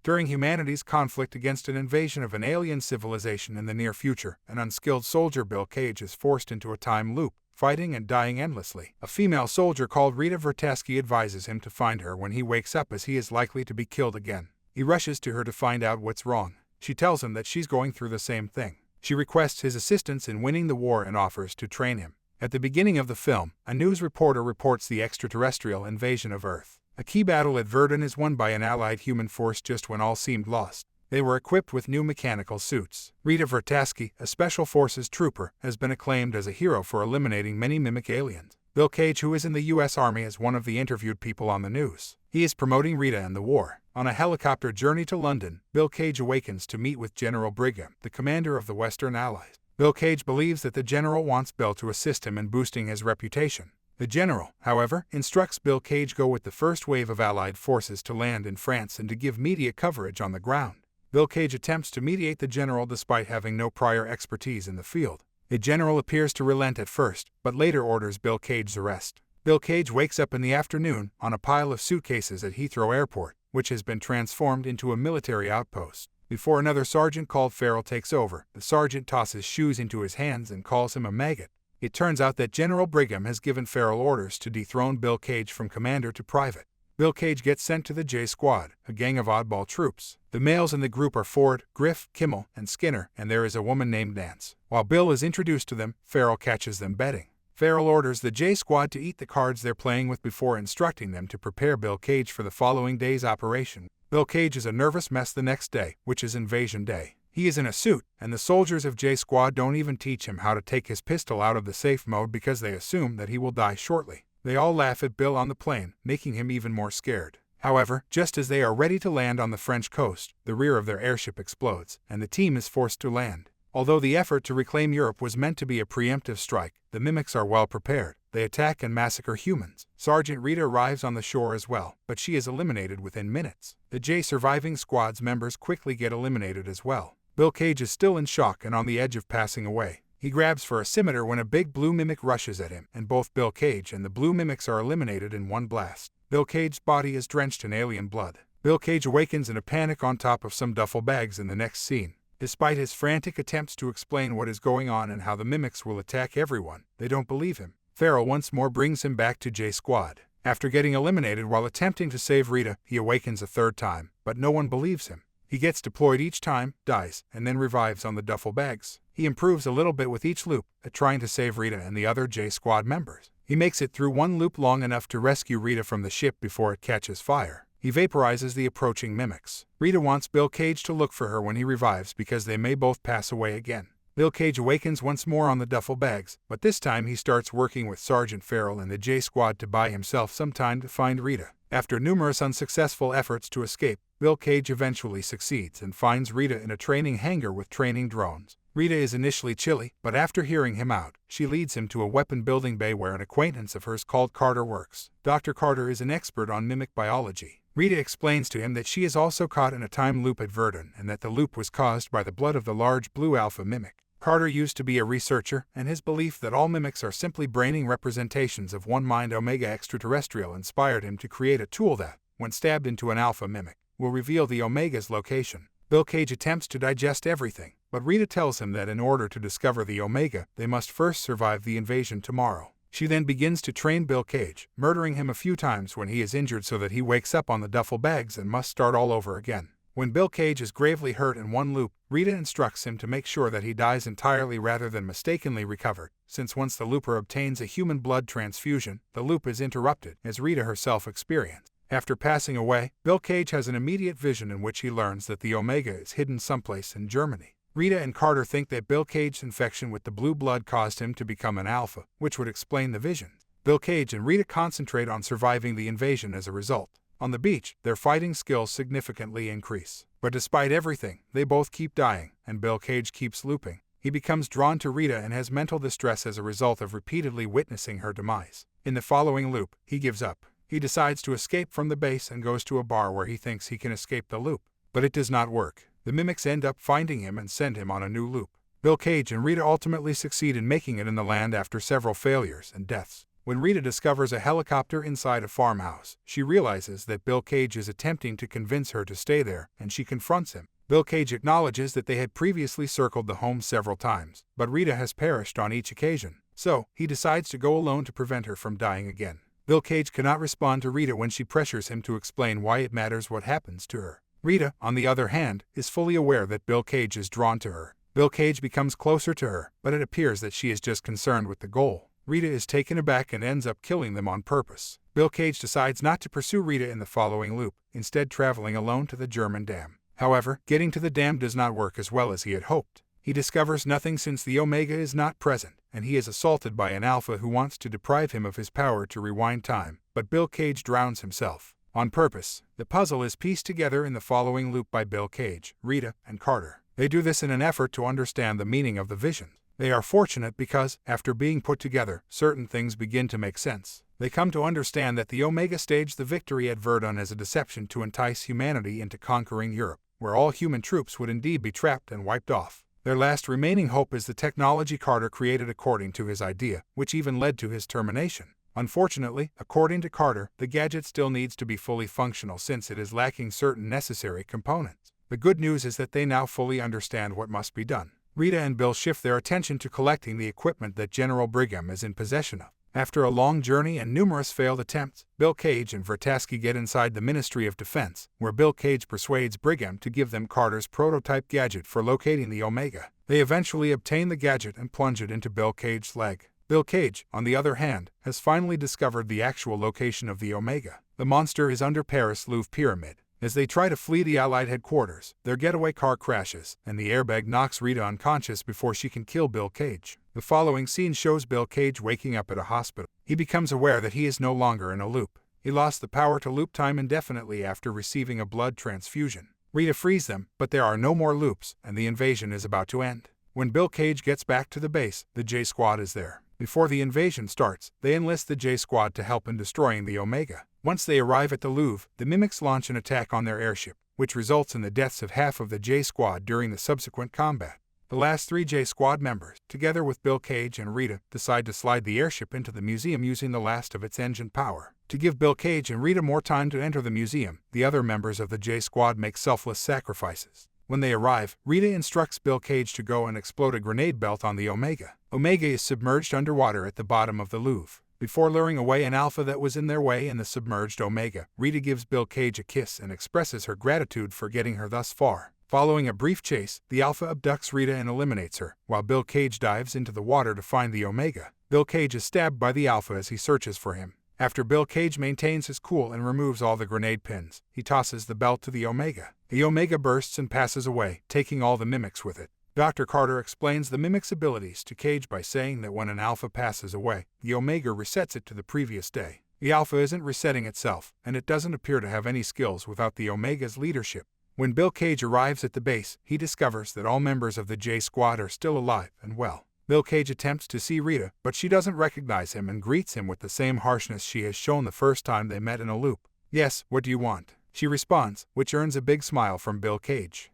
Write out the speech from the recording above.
During humanity's conflict against an invasion of an alien civilization in the near future, an unskilled soldier, Bill Cage, is forced into a time loop, fighting and dying endlessly. A female soldier called Rita Vertasky advises him to find her when he wakes up, as he is likely to be killed again. He rushes to her to find out what's wrong. She tells him that she's going through the same thing. She requests his assistance in winning the war and offers to train him. At the beginning of the film, a news reporter reports the extraterrestrial invasion of Earth. A key battle at Verdun is won by an allied human force just when all seemed lost. They were equipped with new mechanical suits. Rita Vertasky, a Special Forces trooper, has been acclaimed as a hero for eliminating many mimic aliens. Bill Cage, who is in the U.S. Army, is one of the interviewed people on the news. He is promoting Rita and the war. On a helicopter journey to London, Bill Cage awakens to meet with General Brigham, the commander of the Western Allies. Bill Cage believes that the general wants Bill to assist him in boosting his reputation. The general, however, instructs Bill Cage go with the first wave of Allied forces to land in France and to give media coverage on the ground. Bill Cage attempts to mediate the general despite having no prior expertise in the field. The general appears to relent at first, but later orders Bill Cage's arrest. Bill Cage wakes up in the afternoon on a pile of suitcases at Heathrow Airport, which has been transformed into a military outpost. Before another sergeant called Farrell takes over, the sergeant tosses shoes into his hands and calls him a maggot. It turns out that General Brigham has given Farrell orders to dethrone Bill Cage from commander to private. Bill Cage gets sent to the J Squad, a gang of oddball troops. The males in the group are Ford, Griff, Kimmel, and Skinner, and there is a woman named Nance. While Bill is introduced to them, Farrell catches them betting. Farrell orders the J Squad to eat the cards they're playing with before instructing them to prepare Bill Cage for the following day's operation. Bill Cage is a nervous mess the next day, which is Invasion Day. He is in a suit, and the soldiers of J Squad don't even teach him how to take his pistol out of the safe mode because they assume that he will die shortly. They all laugh at Bill on the plane, making him even more scared. However, just as they are ready to land on the French coast, the rear of their airship explodes, and the team is forced to land. Although the effort to reclaim Europe was meant to be a preemptive strike, the mimics are well prepared. They attack and massacre humans. Sergeant Rita arrives on the shore as well, but she is eliminated within minutes. The J surviving squad's members quickly get eliminated as well. Bill Cage is still in shock and on the edge of passing away. He grabs for a scimitar when a big blue mimic rushes at him, and both Bill Cage and the blue mimics are eliminated in one blast. Bill Cage's body is drenched in alien blood. Bill Cage awakens in a panic on top of some duffel bags in the next scene. Despite his frantic attempts to explain what is going on and how the mimics will attack everyone, they don't believe him. Farrell once more brings him back to J Squad. After getting eliminated while attempting to save Rita, he awakens a third time, but no one believes him. He gets deployed each time, dies, and then revives on the duffel bags. He improves a little bit with each loop, at trying to save Rita and the other J Squad members. He makes it through one loop long enough to rescue Rita from the ship before it catches fire. He vaporizes the approaching mimics. Rita wants Bill Cage to look for her when he revives because they may both pass away again. Bill Cage awakens once more on the duffel bags, but this time he starts working with Sergeant Farrell and the J Squad to buy himself some time to find Rita. After numerous unsuccessful efforts to escape, Bill Cage eventually succeeds and finds Rita in a training hangar with training drones. Rita is initially chilly, but after hearing him out, she leads him to a weapon-building bay where an acquaintance of hers called Carter works. Dr. Carter is an expert on mimic biology. Rita explains to him that she is also caught in a time loop at Verdun and that the loop was caused by the blood of the large blue alpha mimic. Carter used to be a researcher, and his belief that all mimics are simply braining representations of one mind Omega extraterrestrial inspired him to create a tool that, when stabbed into an alpha mimic, will reveal the Omega's location. Bill Cage attempts to digest everything, but Rita tells him that in order to discover the Omega, they must first survive the invasion tomorrow. She then begins to train Bill Cage, murdering him a few times when he is injured so that he wakes up on the duffel bags and must start all over again. When Bill Cage is gravely hurt in one loop, Rita instructs him to make sure that he dies entirely rather than mistakenly recovered, since once the looper obtains a human blood transfusion, the loop is interrupted, as Rita herself experienced. After passing away, Bill Cage has an immediate vision in which he learns that the Omega is hidden someplace in Germany. Rita and Carter think that Bill Cage's infection with the blue blood caused him to become an alpha, which would explain the vision. Bill Cage and Rita concentrate on surviving the invasion as a result. On the beach, their fighting skills significantly increase. But despite everything, they both keep dying, and Bill Cage keeps looping. He becomes drawn to Rita and has mental distress as a result of repeatedly witnessing her demise. In the following loop, he gives up. He decides to escape from the base and goes to a bar where he thinks he can escape the loop. But it does not work. The mimics end up finding him and send him on a new loop. Bill Cage and Rita ultimately succeed in making it in the land after several failures and deaths. When Rita discovers a helicopter inside a farmhouse, she realizes that Bill Cage is attempting to convince her to stay there, and she confronts him. Bill Cage acknowledges that they had previously circled the home several times, but Rita has perished on each occasion, so he decides to go alone to prevent her from dying again. Bill Cage cannot respond to Rita when she pressures him to explain why it matters what happens to her. Rita, on the other hand, is fully aware that Bill Cage is drawn to her. Bill Cage becomes closer to her, but it appears that she is just concerned with the goal. Rita is taken aback and ends up killing them on purpose. Bill Cage decides not to pursue Rita in the following loop, instead traveling alone to the German dam. However, getting to the dam does not work as well as he had hoped. He discovers nothing since the Omega is not present, and he is assaulted by an Alpha who wants to deprive him of his power to rewind time, but Bill Cage drowns himself. On purpose, the puzzle is pieced together in the following loop by Bill Cage, Rita, and Carter. They do this in an effort to understand the meaning of the vision. They are fortunate because, after being put together, certain things begin to make sense. They come to understand that the Omega staged the victory at Verdun as a deception to entice humanity into conquering Europe, where all human troops would indeed be trapped and wiped off. Their last remaining hope is the technology Carter created according to his idea, which even led to his termination. Unfortunately, according to Carter, the gadget still needs to be fully functional since it is lacking certain necessary components. The good news is that they now fully understand what must be done. Rita and Bill shift their attention to collecting the equipment that General Brigham is in possession of. After a long journey and numerous failed attempts, Bill Cage and Vertasky get inside the Ministry of Defense, where Bill Cage persuades Brigham to give them Carter's prototype gadget for locating the Omega. They eventually obtain the gadget and plunge it into Bill Cage's leg. Bill Cage, on the other hand, has finally discovered the actual location of the Omega. The monster is under Paris' Louvre Pyramid. As they try to flee the Allied headquarters, their getaway car crashes, and the airbag knocks Rita unconscious before she can kill Bill Cage. The following scene shows Bill Cage waking up at a hospital. He becomes aware that he is no longer in a loop. He lost the power to loop time indefinitely after receiving a blood transfusion. Rita frees them, but there are no more loops, and the invasion is about to end. When Bill Cage gets back to the base, the J-Squad is there. Before the invasion starts, they enlist the J-Squad to help in destroying the Omega. Once they arrive at the Louvre, the Mimics launch an attack on their airship, which results in the deaths of half of the J-Squad during the subsequent combat. The last 3 J-Squad members, together with Bill Cage and Rita, decide to slide the airship into the museum using the last of its engine power. To give Bill Cage and Rita more time to enter the museum, the other members of the J-Squad make selfless sacrifices. When they arrive, Rita instructs Bill Cage to go and explode a grenade belt on the Omega. Omega is submerged underwater at the bottom of the Louvre. Before luring away an Alpha that was in their way in the submerged Omega, Rita gives Bill Cage a kiss and expresses her gratitude for getting her thus far. Following a brief chase, the Alpha abducts Rita and eliminates her, while Bill Cage dives into the water to find the Omega. Bill Cage is stabbed by the Alpha as he searches for him. After Bill Cage maintains his cool and removes all the grenade pins, he tosses the belt to the Omega. The Omega bursts and passes away, taking all the Mimics with it. Dr. Carter explains the Mimic's abilities to Cage by saying that when an Alpha passes away, the Omega resets it to the previous day. The Alpha isn't resetting itself, and it doesn't appear to have any skills without the Omega's leadership. When Bill Cage arrives at the base, he discovers that all members of the J-Squad are still alive and well. Bill Cage attempts to see Rita, but she doesn't recognize him and greets him with the same harshness she has shown the first time they met in a loop. "Yes, what do you want?" she responds, which earns a big smile from Bill Cage.